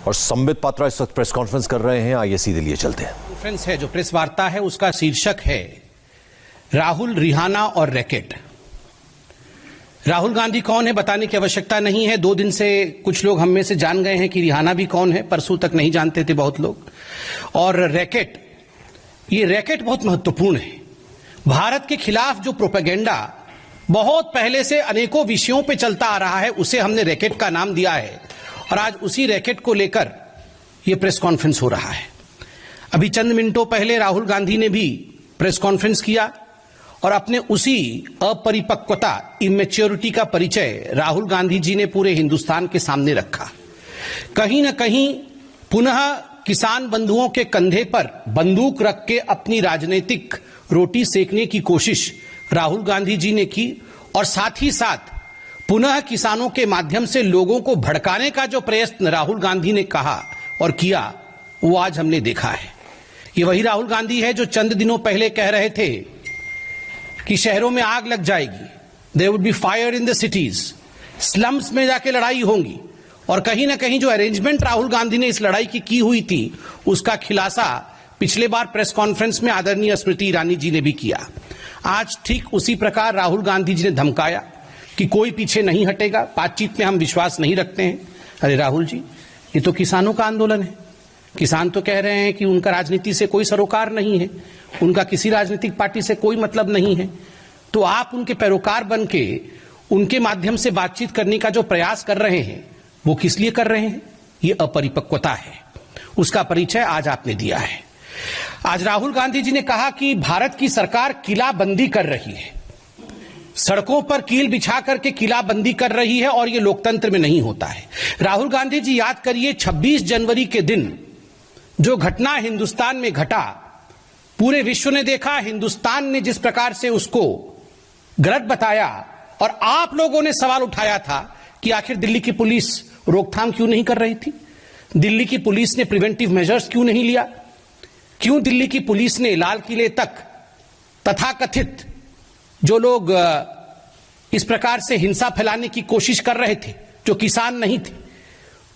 और संबित पात्रा इस वक्त प्रेस कॉन्फ्रेंस कर रहे हैं, आइए सीधे लिए चलते हैं। कॉन्फ्रेंस है, जो प्रेस वार्ता है उसका शीर्षक है राहुल, रिहाना और रैकेट। राहुल गांधी कौन है बताने की आवश्यकता नहीं है। 2 दिन से कुछ लोग हम में से जान गए हैं कि रिहाना भी कौन है, परसों तक नहीं जानते थे बहुत लोग। और रैकेट, ये रैकेट बहुत महत्वपूर्ण है। भारत के खिलाफ जो प्रोपेगेंडा बहुत पहले से अनेकों विषयों पे चलता आ रहा है, उसे हमने रैकेट का नाम दिया है और आज उसी रैकेट को लेकर यह प्रेस कॉन्फ्रेंस हो रहा है। अभी चंद मिनटों पहले राहुल गांधी ने भी प्रेस कॉन्फ्रेंस किया और अपने उसी अपरिपक्वता, इमेच्योरिटी का परिचय राहुल गांधी जी ने पूरे हिंदुस्तान के सामने रखा। कहीं ना कहीं पुनः किसान बंधुओं के कंधे पर बंदूक रख के अपनी राजनीतिक रोटी सेकने की कोशिश राहुल गांधी जी ने की और साथ ही साथ पुनः किसानों के माध्यम से लोगों को भड़काने का जो प्रयत्न राहुल गांधी ने कहा और किया, वो आज हमने देखा है। ये वही राहुल गांधी है जो चंद दिनों पहले कह रहे थे कि शहरों में आग लग जाएगी, there would be fire in the cities, slums में जाके लड़ाई होंगी। और कहीं ना कहीं जो अरेंजमेंट राहुल गांधी ने इस लड़ाई की हुई थी, उसका खिलासा पिछले बार प्रेस कॉन्फ्रेंस में आदरणीय स्मृति ईरानी जी ने भी किया। आज ठीक उसी प्रकार राहुल गांधी जी ने धमकाया कि कोई पीछे नहीं हटेगा, बातचीत में हम विश्वास नहीं रखते हैं। अरे राहुल जी, ये तो किसानों का आंदोलन है। किसान तो कह रहे हैं कि उनका राजनीति से कोई सरोकार नहीं है, उनका किसी राजनीतिक पार्टी से कोई मतलब नहीं है। तो आप उनके पैरोकार बन के उनके माध्यम से बातचीत करने का जो प्रयास कर रहे हैं, वो किस लिए कर रहे हैं? ये अपरिपक्वता है, उसका परिचय आज आपने दिया है। आज राहुल गांधी जी ने कहा कि भारत की सरकार किलाबंदी कर रही है, सड़कों पर कील बिछा करके किलाबंदी कर रही है और ये लोकतंत्र में नहीं होता है। राहुल गांधी जी, याद करिए 26 जनवरी के दिन जो घटना हिंदुस्तान में घटा, पूरे विश्व ने देखा, हिंदुस्तान ने जिस प्रकार से उसको गलत बताया और आप लोगों ने सवाल उठाया था कि आखिर दिल्ली की पुलिस रोकथाम क्यों नहीं कर रही थी, दिल्ली की पुलिस ने प्रिवेंटिव मेजर्स क्यों नहीं लिया, क्यों दिल्ली की पुलिस ने लाल किले तक तथाकथित जो लोग इस प्रकार से हिंसा फैलाने की कोशिश कर रहे थे, जो किसान नहीं थे,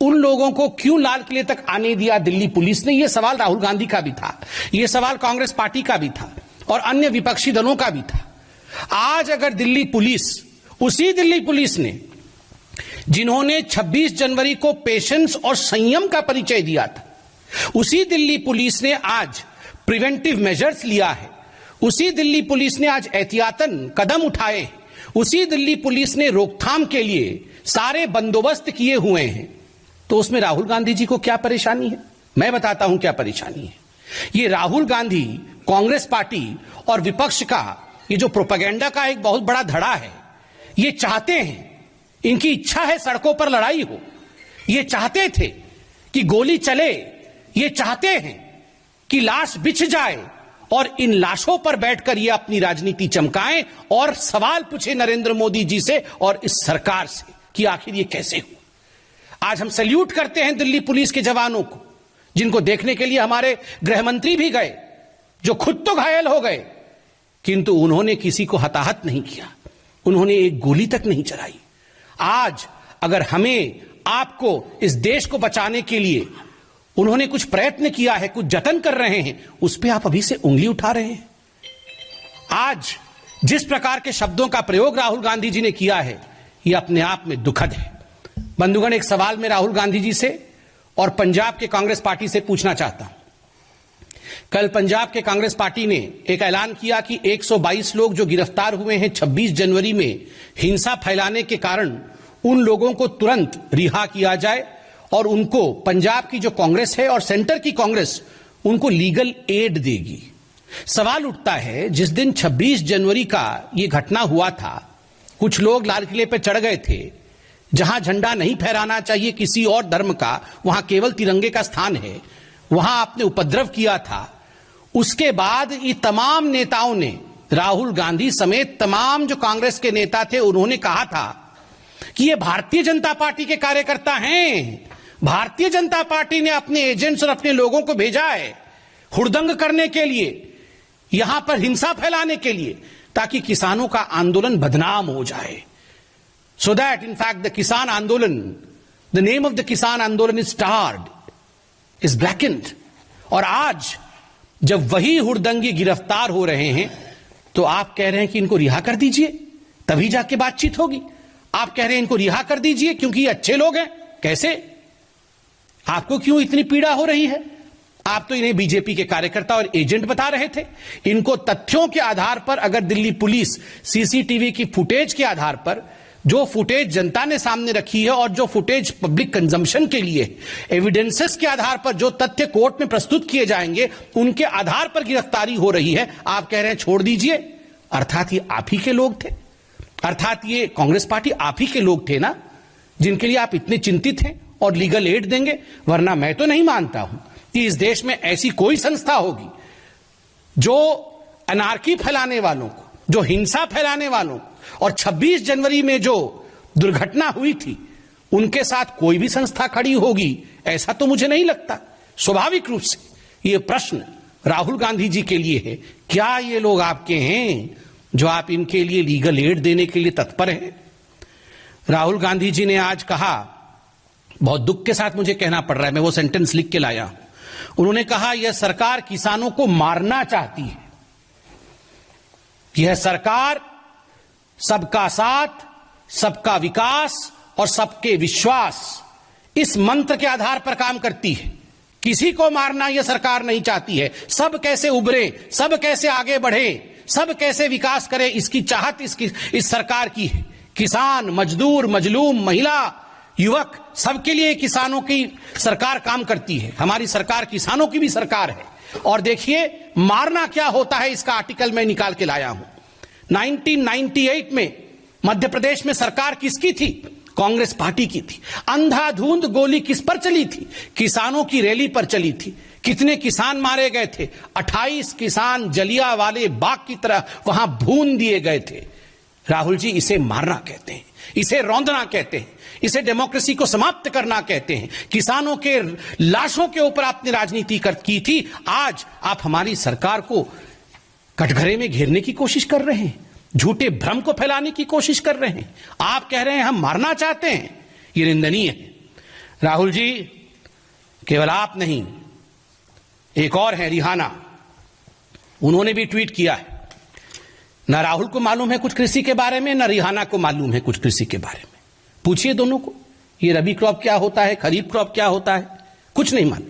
उन लोगों को क्यों लाल किले तक आने दिया दिल्ली पुलिस ने? यह सवाल राहुल गांधी का भी था, यह सवाल कांग्रेस पार्टी का भी था और अन्य विपक्षी दलों का भी था। आज अगर दिल्ली पुलिस, उसी दिल्ली पुलिस ने जिन्होंने 26 जनवरी को पेशेंस और संयम का परिचय दिया था, उसी दिल्ली पुलिस ने आज प्रिवेंटिव मेजर्स लिया है, उसी दिल्ली पुलिस ने आज एहतियातन कदम उठाए, उसी दिल्ली पुलिस ने रोकथाम के लिए सारे बंदोबस्त किए हुए हैं, तो उसमें राहुल गांधी जी को क्या परेशानी है? मैं बताता हूं क्या परेशानी है। ये राहुल गांधी, कांग्रेस पार्टी और विपक्ष का ये जो प्रोपेगेंडा का एक बहुत बड़ा धड़ा है, ये चाहते हैं, इनकी इच्छा है सड़कों पर लड़ाई हो, ये चाहते थे कि गोली चले, ये चाहते हैं कि लाश बिछ जाए और इन लाशों पर बैठकर ये अपनी राजनीति चमकाएं और सवाल पूछे नरेंद्र मोदी जी से और इस सरकार से कि आखिर ये कैसे हुआ। आज हम सैल्यूट करते हैं दिल्ली पुलिस के जवानों को, जिनको देखने के लिए हमारे गृह मंत्री भी गए, जो खुद तो घायल हो गए, किंतु उन्होंने किसी को हताहत नहीं किया, उन्होंने एक गोली तक नहीं चलाई। आज अगर हमें, आपको, इस देश को बचाने के लिए उन्होंने कुछ प्रयत्न किया है, कुछ जतन कर रहे हैं, उस पर आप अभी से उंगली उठा रहे हैं। आज जिस प्रकार के शब्दों का प्रयोग राहुल गांधी जी ने किया है, यह अपने आप में दुखद है। बंधुगण, एक सवाल मैं राहुल गांधी जी से और पंजाब के कांग्रेस पार्टी से पूछना चाहता हूं। कल पंजाब के कांग्रेस पार्टी ने एक ऐलान किया कि 122 लोग जो गिरफ्तार हुए हैं 26 जनवरी में हिंसा फैलाने के कारण, उन लोगों को तुरंत रिहा किया जाए और उनको पंजाब की जो कांग्रेस है और सेंटर की कांग्रेस उनको लीगल एड देगी। सवाल उठता है, जिस दिन 26 जनवरी का यह घटना हुआ था, कुछ लोग लाल किले पर चढ़ गए थे, जहां झंडा नहीं फहराना चाहिए किसी और धर्म का, वहां केवल तिरंगे का स्थान है, वहां आपने उपद्रव किया था। उसके बाद ये तमाम नेताओं ने, राहुल गांधी समेत तमाम जो कांग्रेस के नेता थे, उन्होंने कहा था कि ये भारतीय जनता पार्टी के कार्यकर्ता हैं, भारतीय जनता पार्टी ने अपने एजेंट्स और अपने लोगों को भेजा है हुड़दंग करने के लिए, यहां पर हिंसा फैलाने के लिए, ताकि किसानों का आंदोलन बदनाम हो जाए। So that in fact the Kisan Andolan, the name of the Kisan Andolan is tarred. Is blackened. और आज जब वही हुड़दंगी गिरफ्तार हो रहे हैं तो आप कह रहे हैं कि इनको रिहा कर दीजिए, तभी जाके बातचीत होगी। आप कह रहे हैं इनको रिहा कर दीजिए क्योंकि ये अच्छे लोग हैं। कैसे? आपको क्यों इतनी पीड़ा हो रही है? आप तो इन्हें बीजेपी के कार्यकर्ता और एजेंट बता रहे थे। इनको तथ्यों के आधार पर अगर दिल्ली पुलिस सीसीटीवी की फुटेज के आधार पर, जो फुटेज जनता ने सामने रखी है और जो फुटेज पब्लिक कंजम्पशन के लिए, एविडेंसेस के आधार पर जो तथ्य कोर्ट में प्रस्तुत किए जाएंगे, उनके आधार पर गिरफ्तारी हो रही है। आप कह रहे हैं छोड़ दीजिए। अर्थात ये आप ही के लोग थे, अर्थात ये कांग्रेस पार्टी आप ही के लोग थे ना, जिनके लिए आप इतने चिंतित हैं और लीगल एड देंगे। वरना मैं तो नहीं मानता हूं कि इस देश में ऐसी कोई संस्था होगी जो अनार्की फैलाने वालों को, जो हिंसा फैलाने वालों को, और 26 जनवरी में जो दुर्घटना हुई थी उनके साथ कोई भी संस्था खड़ी होगी, ऐसा तो मुझे नहीं लगता। स्वाभाविक रूप से यह प्रश्न राहुल गांधी जी के लिए है, क्या ये लोग आपके हैं जो आप इनके लिए लीगल एड देने के लिए तत्पर हैं? राहुल गांधी जी ने आज कहा, बहुत दुख के साथ मुझे कहना पड़ रहा है, मैं वो सेंटेंस लिख के लाया हूं। उन्होंने कहा यह सरकार किसानों को मारना चाहती है। यह सरकार सबका साथ, सबका विकास और सबके विश्वास, इस मंत्र के आधार पर काम करती है। किसी को मारना यह सरकार नहीं चाहती है। सब कैसे उभरे, सब कैसे आगे बढ़े, सब कैसे विकास करे, इसकी चाहत इस सरकार की है। किसान, मजदूर, मजलूम, महिला, युवक, सबके लिए किसानों की सरकार काम करती है। हमारी सरकार किसानों की भी सरकार है। और देखिए मारना क्या होता है, इसका आर्टिकल मैं निकाल के लाया हूं। 1998 में मध्य प्रदेश में सरकार किसकी थी? कांग्रेस पार्टी की थी। अंधाधुंध गोली किस पर चली थी? किसानों की रैली पर चली थी। कितने किसान मारे गए थे? 28 किसान जलियांवाले बाग की तरह वहां भून दिए गए थे। राहुल जी, इसे मारना कहते हैं, इसे रौंदना कहते हैं, इसे डेमोक्रेसी को समाप्त करना कहते हैं। किसानों के लाशों के ऊपर आपने राजनीति की थी। आज आप हमारी सरकार को कटघरे में घेरने की कोशिश कर रहे हैं, झूठे भ्रम को फैलाने की कोशिश कर रहे हैं। आप कह रहे हैं हम मारना चाहते हैं, यह निंदनीय है। राहुल जी, केवल आप नहीं, एक और है रिहाना, उन्होंने भी ट्वीट किया है। ना राहुल को मालूम है कुछ कृषि के बारे में, ना रिहाना को मालूम है कुछ कृषि के बारे में। पूछिए दोनों को, ये रबी क्रॉप क्या होता है, खरीफ क्रॉप क्या होता है, कुछ नहीं मालूम।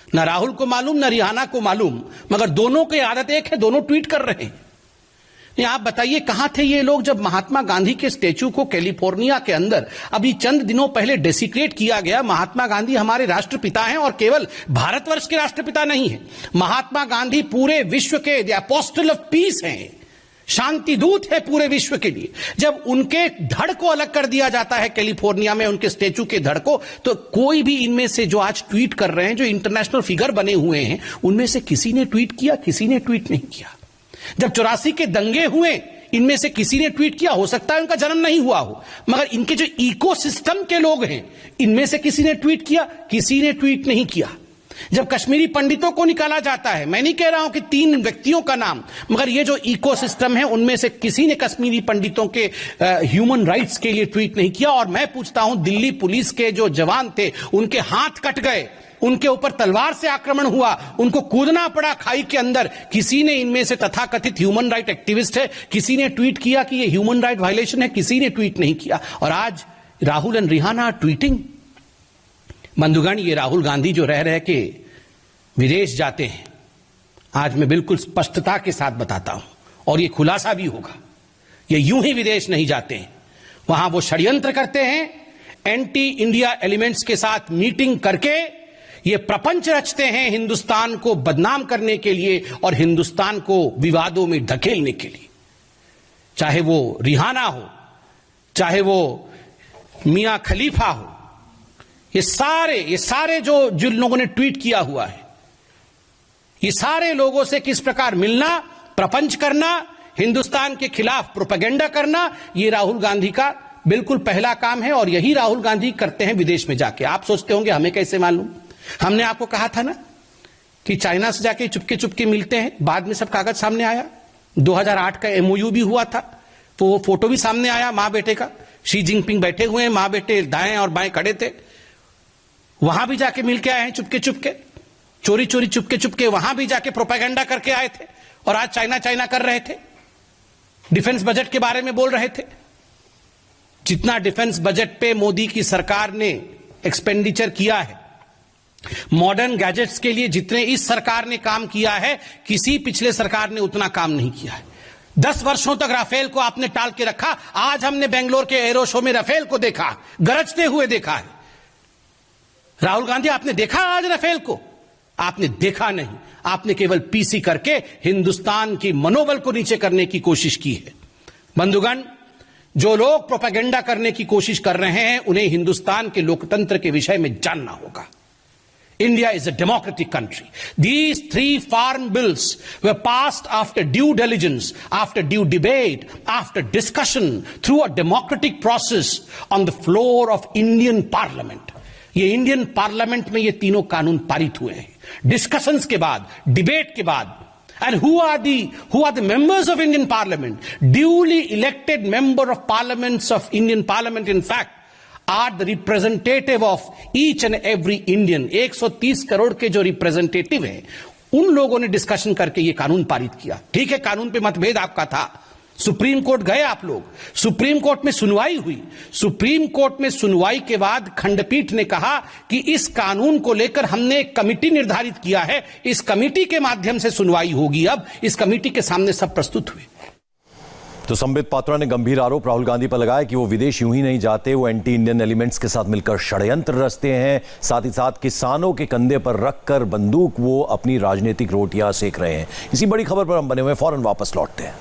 ना राहुल को मालूम, ना रिहाना को मालूम, मगर दोनों की आदत एक है, दोनों ट्वीट कर रहे हैं। आप बताइए कहां थे ये लोग जब महात्मा गांधी के स्टैच्यू को कैलिफोर्निया के अंदर अभी चंद दिनों पहले डेसिक्रेट किया गया। महात्मा गांधी हमारे राष्ट्रपिता हैं और केवल भारतवर्ष के राष्ट्रपिता नहीं है। महात्मा गांधी पूरे विश्व के द अपोस्टल ऑफ पीस हैं, शांति दूत है पूरे विश्व के लिए। जब उनके धड़ को अलग कर दिया जाता है कैलिफोर्निया में, उनके स्टैच्यू के धड़ को, तो कोई भी इनमें से जो आज ट्वीट कर रहे हैं, जो इंटरनेशनल फिगर बने हुए हैं, उनमें से किसी ने ट्वीट किया? किसी ने ट्वीट नहीं किया। जब 84 के दंगे हुए, इनमें से किसी ने ट्वीट किया? हो सकता है उनका जन्म नहीं हुआ हो, मगर इनके जो इकोसिस्टम के लोग हैं, इनमें से किसी ने ट्वीट किया? किसी ने ट्वीट नहीं किया। जब कश्मीरी पंडितों को निकाला जाता है, मैं नहीं कह रहा हूं कि 3 व्यक्तियों का नाम, मगर ये जो इकोसिस्टम है, उनमें से किसी ने कश्मीरी पंडितों के ह्यूमन राइट्स के लिए ट्वीट नहीं किया। और मैं पूछता हूं, दिल्ली पुलिस के जो जवान थे, उनके हाथ कट गए, उनके ऊपर तलवार से आक्रमण हुआ, उनको कूदना पड़ा खाई के अंदर, किसी ने इनमें से तथाकथित ह्यूमन राइट एक्टिविस्ट है, किसी ने ट्वीट किया कि यह ह्यूमन राइट वायलेशन है? किसी ने ट्वीट नहीं किया। और आज राहुल एंड रिहाना ट्वीटिंग। बंधुगण, ये राहुल गांधी जो रह रहे के विदेश जाते हैं, आज मैं बिल्कुल स्पष्टता के साथ बताता हूं, और ये खुलासा भी होगा, ये यूं ही विदेश नहीं जाते हैं। वहां वो षड्यंत्र करते हैं, एंटी इंडिया एलिमेंट्स के साथ मीटिंग करके ये प्रपंच रचते हैं हिंदुस्तान को बदनाम करने के लिए और हिंदुस्तान को विवादों में धकेलने के लिए। चाहे वो रिहाना हो, चाहे वो मियां खलीफा हो, ये सारे जो जिन लोगों ने ट्वीट किया हुआ है, ये सारे लोगों से किस प्रकार मिलना, प्रपंच करना, हिंदुस्तान के खिलाफ प्रोपेगेंडा करना, ये राहुल गांधी का बिल्कुल पहला काम है। और यही राहुल गांधी करते हैं विदेश में जाके। आप सोचते होंगे हमें कैसे मालूम? हमने आपको कहा था ना कि चाइना से जाके चुपके चुपके मिलते हैं, बाद में सब कागज सामने आया। 2008 का MOU भी हुआ था, तो वो फोटो भी सामने आया मां बेटे का। शी जिनपिंग बैठे हुए हैं, मां बेटे दाएं और बाएं खड़े थे, वहां भी जाके मिल के आए हैं चुपके चुपके। चोरी चोरी चुपके चुपके वहां भी जाके प्रोपेगेंडा करके आए थे और आज चाइना चाइना कर रहे थे, डिफेंस बजट के बारे में बोल रहे थे। जितना डिफेंस बजट पे मोदी की सरकार ने एक्सपेंडिचर किया है, मॉडर्न गैजेट्स के लिए जितने इस सरकार ने काम किया है, किसी पिछले सरकार ने उतना काम नहीं किया है। 10 वर्षों तक राफेल को आपने टाल के रखा। आज हमने बेंगलोर के एरो शो में राफेल को देखा, गरजते हुए देखा है। राहुल गांधी, आपने देखा आज राफेल को? आपने देखा नहीं, आपने केवल पीसी करके हिंदुस्तान की मनोबल को नीचे करने की कोशिश की है। बंधुगण, जो लोग प्रोपेगेंडा करने की कोशिश कर रहे हैं, उन्हें हिंदुस्तान के लोकतंत्र के विषय में जानना होगा। India is a democratic country. These 3 farm bills were passed after due diligence, after due debate, after discussion, through a democratic process on the floor of Indian Parliament. ये इंडियन पार्लियामेंट में ये तीनों कानून पारित हुए हैं, डिस्कशंस के बाद, डिबेट के बाद। And who are the members of Indian Parliament? Duly elected member of parliaments of Indian Parliament, in fact, are the representative of each and every Indian. 130 crore के जो रिप्रेजेंटेटिव हैं, उन लोगों ने डिस्कशन करके ये कानून पारित किया। ठीक है, कानून पे मतभेद आपका था, सुप्रीम कोर्ट गए आप लोग, सुप्रीम कोर्ट में सुनवाई हुई। सुप्रीम कोर्ट में सुनवाई के बाद खंडपीठ ने कहा कि इस कानून को लेकर हमने एक कमिटी निर्धारित किया है, इस कमिटी के माध्यम से सुनवाई होगी। अब इस कमिटी के सामने सब प्रस्तुत हुए। तो संबित पात्रा ने गंभीर आरोप राहुल गांधी पर लगाया कि वो विदेश यूं ही नहीं जाते, वो एंटी इंडियन एलिमेंट्स के साथ मिलकर षड्यंत्र रचते हैं। साथ ही साथ किसानों के कंधे पर रखकर बंदूक वो अपनी राजनीतिक रोटियां सेक रहे हैं। इसी बड़ी खबर पर हम बने हुए, फौरन वापस लौटते हैं।